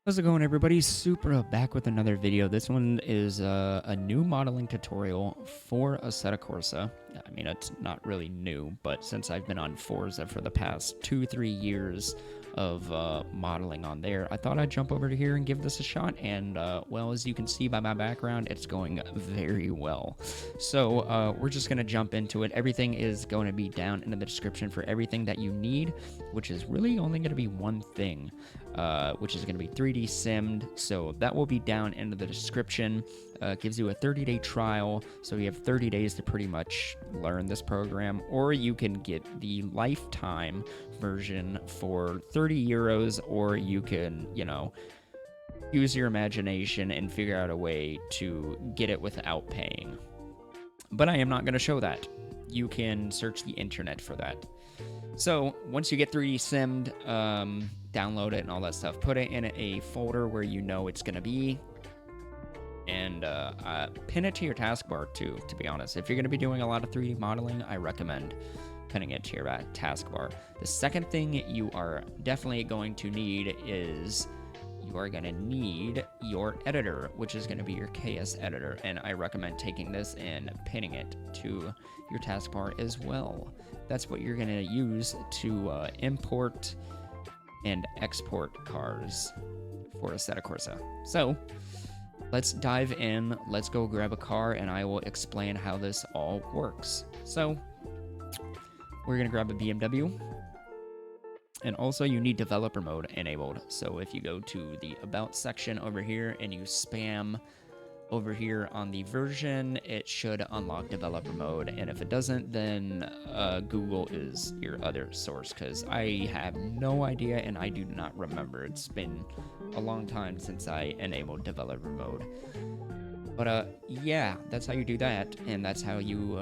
How's it going, everybody? Supra back with another video. This one is a new modeling tutorial for Assetto Corsa. I mean, it's not really new, but since I've been on Forza for the past 2-3 years of modeling on there, I thought I'd jump over to here and give this a shot. And well, as you can see by my background, it's going very well. So we're just gonna jump into it. Everything is going to be down in the description for everything that you need, which is really only going to be one thing. Which is going to be 3D simmed. So that will be down in the description. Gives you a 30-day trial, so you have 30 days to pretty much learn this program, or you can get the lifetime version for 30 euros, or you can, use your imagination and figure out a way to get it without paying. But I am not going to show that. You can search the internet for that. So once you get 3D simmed, download it and all that stuff, put it in a folder where you know it's going to be, and pin it to your taskbar too, to be honest. If you're going to be doing a lot of 3D modeling, I recommend pinning it to your taskbar. The second thing you are definitely going to need is you are going to need your editor, which is going to be your KS editor, and I recommend taking this and pinning it to your taskbar as well. That's what you're going to use to import and export cars for Assetto Corsa. So let's dive in, let's go grab a car, and I will explain how this all works. So we're going to grab a BMW. And also you need developer mode enabled. So if you go to the about section over here and you spam over here on the version, it should unlock developer mode. And if it doesn't, then Google is your other source, because I have no idea and I do not remember. It's been a long time since I enabled developer mode. But yeah, that's how you do that, and that's how you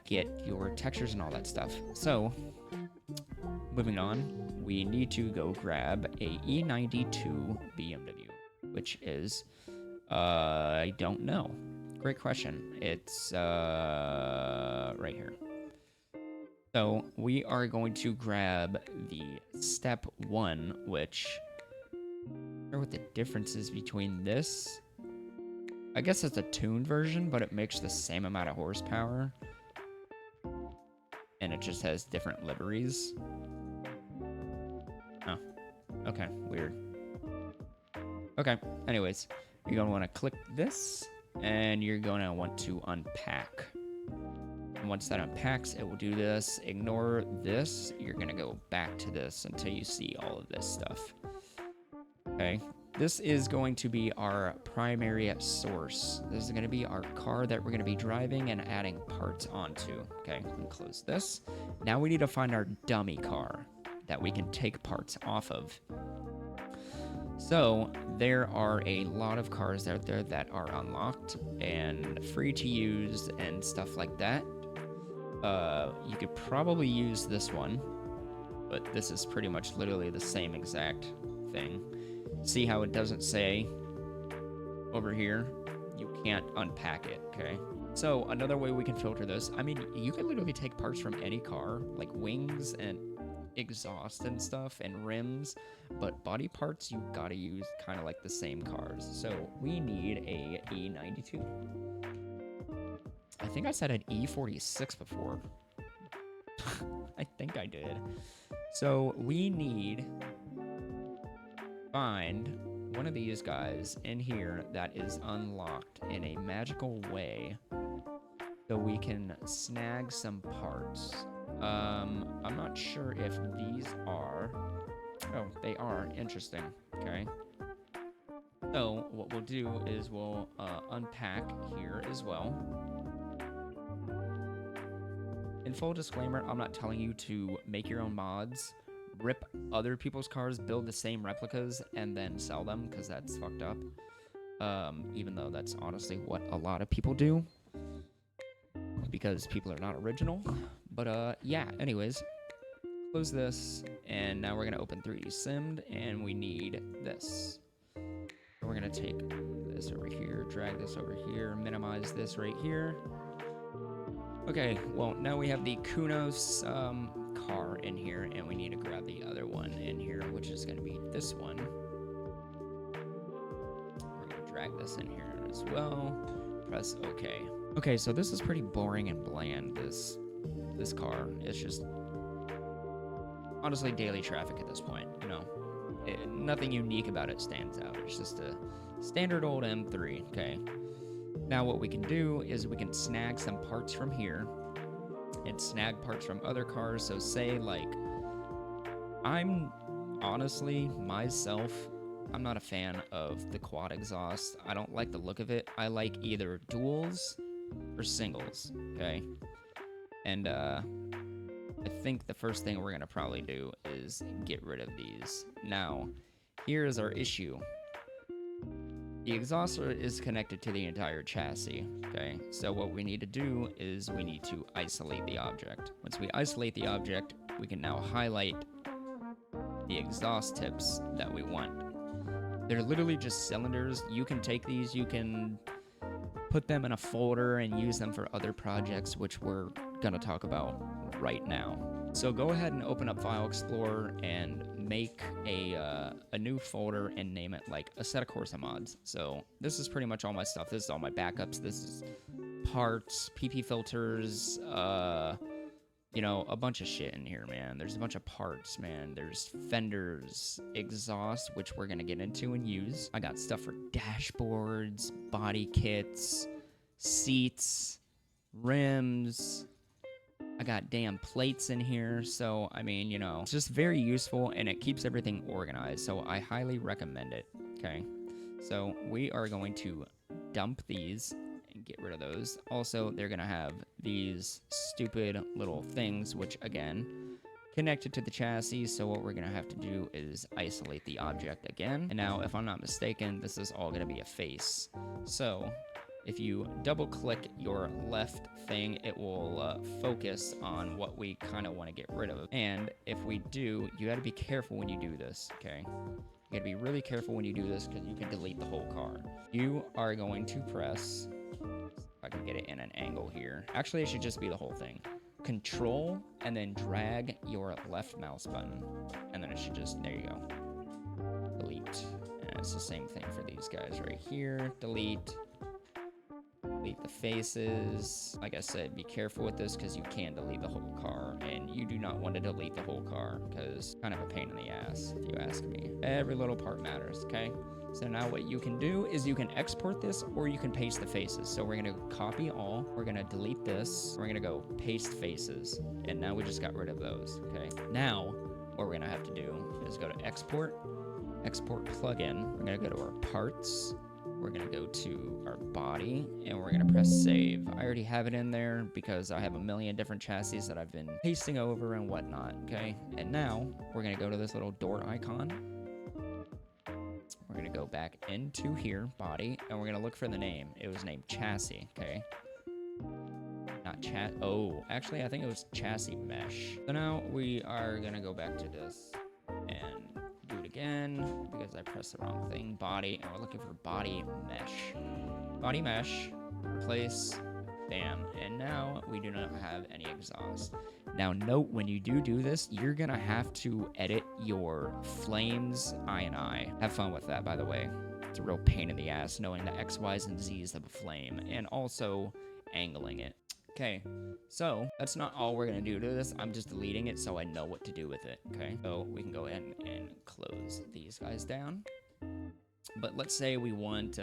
get your textures and all that stuff. So moving on, we need to go grab a E92 BMW, which is, I don't know. Great question. It's right here. So we are going to grab the step 1, which, I don't know what the difference is between this. I guess it's a tuned version, but it makes the same amount of horsepower. And it just has different liveries. Oh, okay, weird. Okay, anyways, you're going to want to click this, and you're going to want to unpack. And once that unpacks, it will do this. Ignore this. You're going to go back to this until you see all of this stuff. Okay, this is going to be our primary source. This is going to be our car that we're going to be driving and adding parts onto. Okay, and close this. Now we need to find our dummy car that we can take parts off of. So there are a lot of cars out there that are unlocked and free to use and stuff like that. You could probably use this one, but this is pretty much literally the same exact thing. See how it doesn't say over here? You can't unpack it, okay? So another way we can filter this, I mean, you can literally take parts from any car, like wings and exhaust and stuff and rims, but body parts you gotta use kind of like the same cars. So we need a E92. I think I said an E46 before. I think I did. So we need find one of these guys in here that is unlocked in a magical way so we can snag some parts. I'm not sure if these are... Oh, they are. Interesting. Okay. So what we'll do is we'll unpack here as well. In full disclaimer, I'm not telling you to make your own mods, rip other people's cars, build the same replicas, and then sell them, because that's fucked up. Even though that's honestly what a lot of people do, because people are not original. But yeah, anyways, close this, and now we're gonna open 3D Simmed, and we need this. We're gonna take this over here, drag this over here, minimize this right here. Okay, well, now we have the Kunos car in here, and we need to grab the other one in here, which is going to be this one. drag this in here as well. Press OK. Okay, so this is pretty boring and bland, this car. It's just honestly daily traffic at this point, you know. Nothing unique about it stands out. It's just a standard old M3, okay? Now what we can do is we can snag some parts from here and snag parts from other cars. So say like, I'm honestly, myself, I'm not a fan of the quad exhaust. I don't like the look of it. I like either duals or singles, okay? And I think the first thing we're gonna probably do is get rid of these. Now, here is our issue. The exhauster is connected to the entire chassis, okay? So what we need to do is we need to isolate the object. Once we isolate the object, we can now highlight the exhaust tips that we want. They're literally just cylinders. You can take these, you can put them in a folder and use them for other projects, which we're gonna talk about right now. So go ahead and open up File Explorer and make a new folder and name it like Assetto Corsa mods. So this is pretty much all my stuff. This is all my backups. This is parts, PP filters, you know, a bunch of shit in here, man. There's a bunch of parts, man. There's fenders, exhaust, which we're gonna get into and use. I got stuff for dashboards, body kits, seats, rims. I got damn plates in here. So, I mean, you know, it's just very useful and it keeps everything organized. So I highly recommend it, okay? So we are going to dump these and get rid of those. Also, they're gonna have these stupid little things, which again, connected to the chassis. So what we're gonna have to do is isolate the object again. And now, if I'm not mistaken, this is all gonna be a face. So if you double click your left thing, it will focus on what we kind of want to get rid of. And if we do, you got to be careful when you do this, okay? You got to be really careful when you do this because you can delete the whole car. You are going to press, if I can get it in an angle here. Actually, it should just be the whole thing. Control and then drag your left mouse button. And then it should just, there you go. Delete. And it's the same thing for these guys right here. Delete. Delete the faces. Like I said, be careful with this because you can delete the whole car, and you do not want to delete the whole car because it's kind of a pain in the ass, if you ask me. Every little part matters, okay? So now what you can do is you can export this or you can paste the faces. So we're going to copy all. We're going to delete this. We're going to go paste faces. And now we just got rid of those, okay? Now, what we're going to have to do is go to export, export plugin. We're going to go to our parts. We're gonna go to our body and we're gonna press save. I already have it in there because I have a million different chassis that I've been pasting over and whatnot, okay? And now we're gonna go to this little door icon. We're gonna go back into here, body, and we're gonna look for the name. It was named chassis, okay? Not chat, oh, actually I think it was chassis mesh. So now we are gonna go back to this and do it again because I pressed the wrong thing. Body, and we're looking for body mesh. Body mesh, replace, bam. And now we do not have any exhaust. Now note, when you do this, you're gonna have to edit your flames I. Have fun with that, by the way. It's a real pain in the ass knowing the X, Y's, and Z's of a flame, and also angling it. Okay, so that's not all we're gonna do to this. I'm just deleting it so I know what to do with it, okay? So we can go ahead and close these guys down. But let's say we want,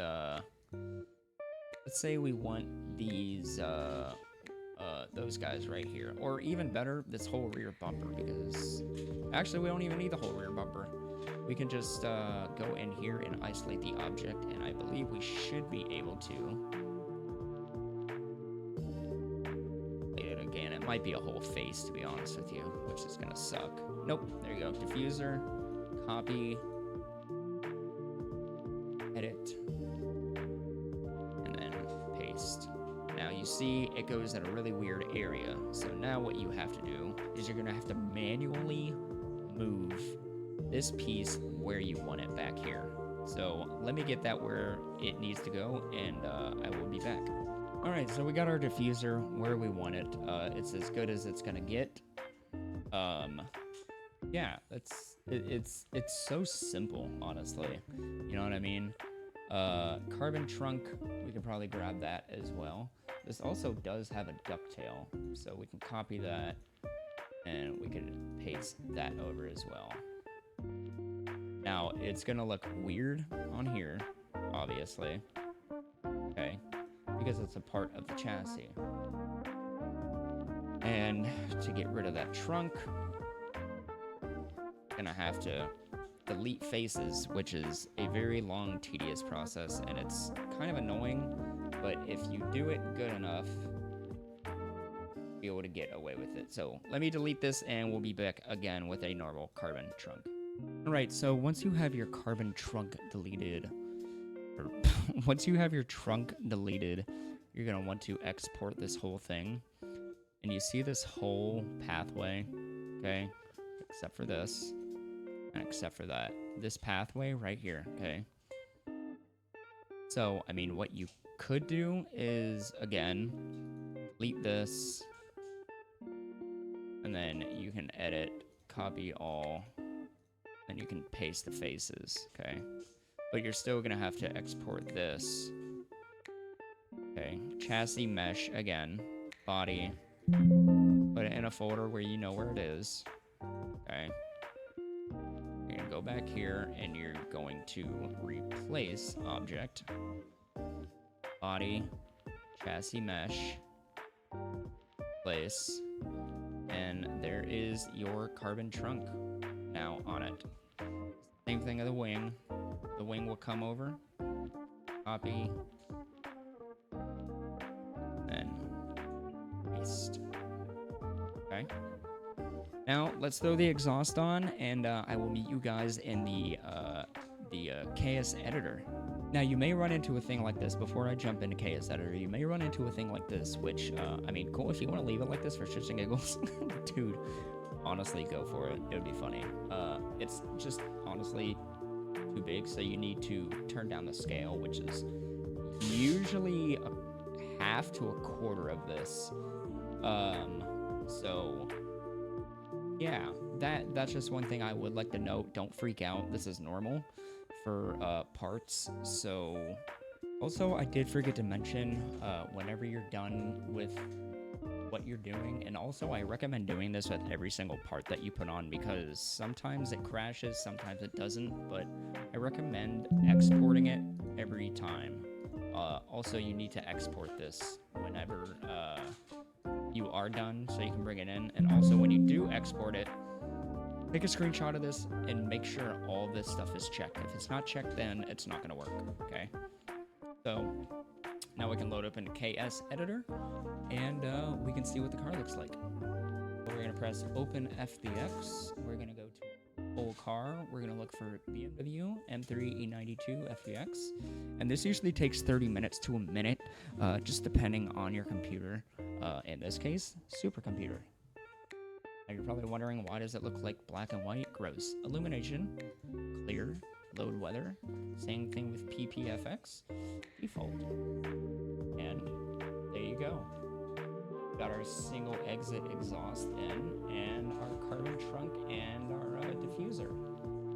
these, those guys right here. Or even better, this whole rear bumper, because actually we don't even need the whole rear bumper. We can just go in here and isolate the object, and I believe we should be able to. Again, it might be a whole face, to be honest with you, which is gonna suck. Nope, there you go. Diffuser, copy, edit, and then paste. Now you see it goes in a really weird area. So now what you have to do is you're gonna have to manually move this piece where you want it back here. So let me get that where it needs to go, and I will be back. All right, so we got our diffuser where we want it. It's as good as it's gonna get. Yeah, it's so simple, honestly. You know what I mean? Carbon trunk, we can probably grab that as well. This also does have a ducktail, so we can copy that, and we can paste that over as well. Now, it's gonna look weird on here, obviously, okay, because it's a part of the chassis. And to get rid of that trunk, gonna have to delete faces, which is a very long, tedious process, and it's kind of annoying, but if you do it good enough, you'll be able to get away with it. So let me delete this, and we'll be back again with a normal carbon trunk. Alright, so once you have your carbon trunk deleted, or once you have your trunk deleted, you're gonna want to export this whole thing. And you see this whole pathway, okay, except for this, and except for that. This pathway right here, okay? So, I mean, what you could do is, again, delete this, and then you can edit, copy all, and you can paste the faces, okay? But you're still gonna have to export this. Okay, chassis mesh, again, body, put it in a folder where you know where it is, okay? You're gonna go back here, and you're going to replace object, body, chassis mesh, place, and there is your carbon trunk now on it. Same thing of the wing. The wing will come over, copy, then paste. Okay. Now let's throw the exhaust on, and I will meet you guys in the KS editor. Now you may run into a thing like this before I jump into KS editor. You may run into a thing like this, which I mean, cool if you want to leave it like this for shits and giggles, dude. Honestly, go for it. It would be funny. It's just honestly too big, so you need to turn down the scale, which is usually a half to a quarter of this. So yeah, that's just one thing I would like to note. Don't freak out. This is normal for parts. So also, I did forget to mention whenever you're done with what you're doing, and also I recommend doing this with every single part that you put on, because sometimes it crashes, sometimes it doesn't, but I recommend exporting it every time. Also, you need to export this whenever you are done, so you can bring it in. And also, when you do export it, take a screenshot of this and make sure all this stuff is checked. If it's not checked, then it's not going to work, okay? So now we can load up into KS editor, and we can see what the car looks like. We're going to press open FBX. We're going to go to full car. We're going to look for BMW M3 E92 FBX. And this usually takes 30 minutes to a minute, just depending on your computer. In this case, supercomputer. Now you're probably wondering, why does it look like black and white? Gross. Illumination, clear, load weather. Same thing with PPFX, default. And there you go. Got our single exit exhaust in, and our carbon trunk, and our diffuser.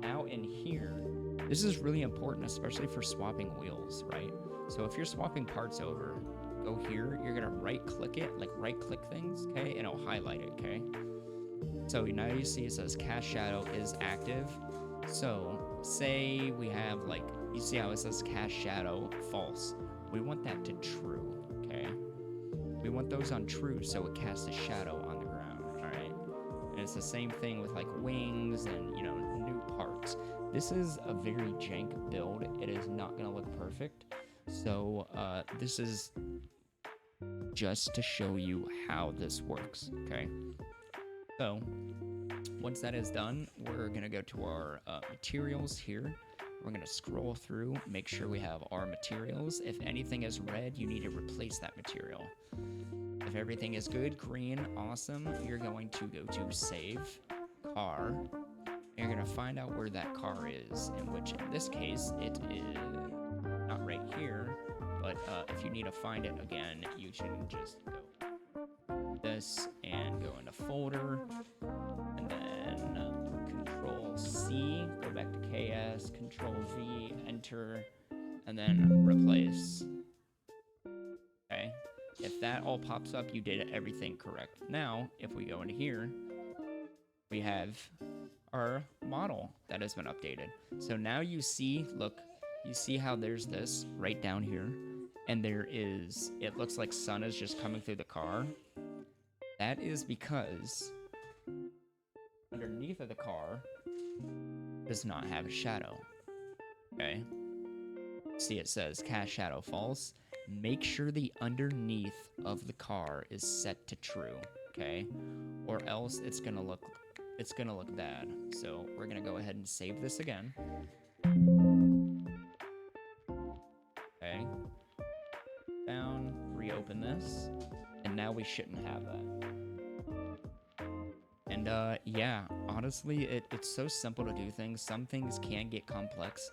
Now in here, this is really important, especially for swapping wheels, right? So if you're swapping parts over, go here, you're gonna right click it, like right click things, okay? And it'll highlight it, okay? So now you see it says cast shadow is active. So say we have, like, you see how it says cast shadow false. We want that to true, okay? We want those on true, so it casts a shadow on the ground, all right? And it's the same thing with like wings and, you know, new parts. This is a very jank build. It is not gonna look perfect. So this is just to show you how this works, okay? So once that is done, we're gonna go to our materials here. We're gonna scroll through, make sure we have our materials. If anything is red, you need to replace that material. If everything is good, green, awesome, you're going to go to save car. You're gonna find out where that car is, in which in this case, it is not right here, but if you need to find it again, you should just go this and go into folder, and then Control C, go back to KS, Control V, enter, and then replace. Okay, if that all pops up, you did everything correct. Now, if we go into here, we have our model that has been updated. So now you see, look, you see how there's this right down here, and there is, it looks like sun is just coming through the car. That is because underneath of the car does not have a shadow. Okay, see, it says cast shadow false. Make sure the underneath of the car is set to true, okay, or else it's gonna look bad. So we're gonna go ahead and save this again. Okay, down, reopen this, and now we shouldn't have that. And yeah, honestly, it's so simple to do things. Some things can get complex,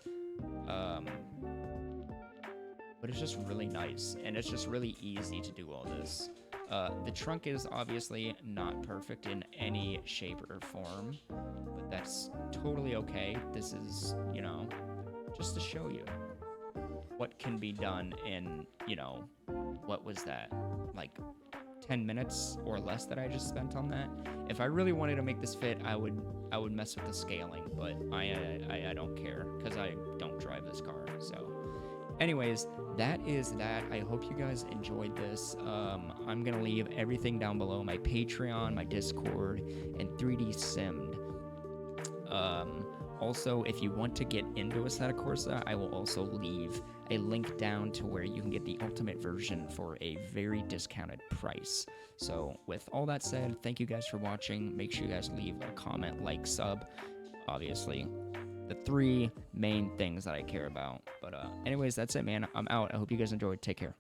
but it's just really nice, and it's just really easy to do all this. The trunk is obviously not perfect in any shape or form, but that's totally okay. This is, you know, just to show you what can be done in, you know, what was that, like 10 minutes or less that I just spent on that. If I really wanted to make this fit, I would mess with the scaling, but I don't care because I don't drive this car. So anyways, that is that. I hope you guys enjoyed this. I'm gonna leave everything down below: my Patreon, my Discord, and 3D Simmed. Also, if you want to get into Assetto Corsa, I will also leave a link down to where you can get the ultimate version for a very discounted price. So with all that said, thank you guys for watching. Make sure you guys leave a comment, like, sub, obviously the 3 main things that I care about. But anyways, that's it, man. I'm out. I hope you guys enjoyed. Take care.